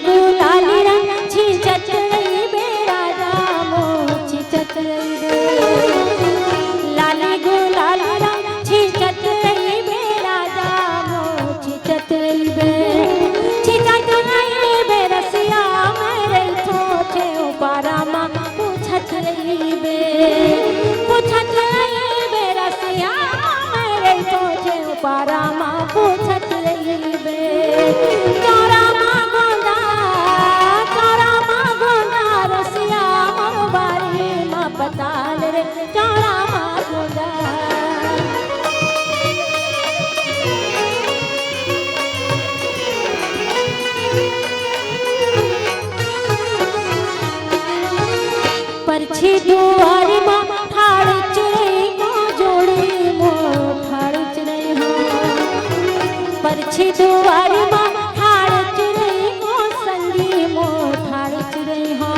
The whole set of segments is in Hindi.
गुलाली रंग छिंचत रही बे राजा मोर छिंचत रही बे लाली गुलाली रंग छिंचत रही बे राजा मोर छिंचत रही बे छिंचत रही बे रसिया मेरे थोथे पारा मां पूछत रही बे रसिया मेरे थोथे पारा मां पूछत रही बे चौरा मां गोंदा रसिया मोर बारी मां पताल रे चौरा मां गोंदा परछी दुआरी मां ठाड़ चुरई को जोड़ी मोर ठाड़ चुरई हो परछी दुआरी मां ठाड़ चुरई को संगी मोर ठाड़ चुरई हो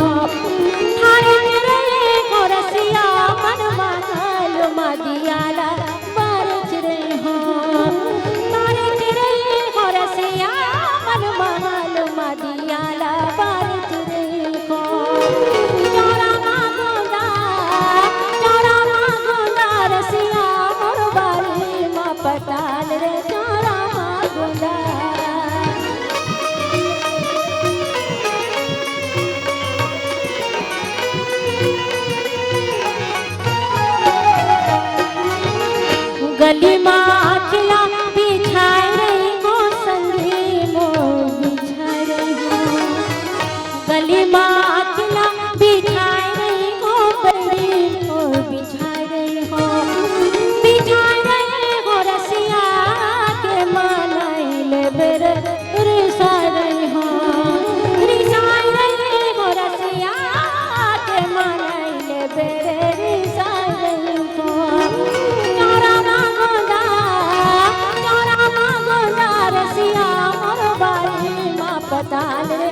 ठाड़ चुरई को रसिया मन मानल मदियाला बार चुरई हो बार चुरई को रसिया मन मानल मदियाला बार चुरई को चौरा मां गोंदा रसिया मोर बारी मां पताल रे चौरा मां गोंदा गली मां अखिला बिछाए रही को संगी मोर बिछाए रही हो गली मां अखिला बिछाए रही को बड़ी मोर बिछाए रही हो रसिया के मनाइले बेर रिसाए रही हो रसिया के मनाइले बेर रिसाए रही हो चौरा मां गोंदा रसिया मोर बारी मां पताल रे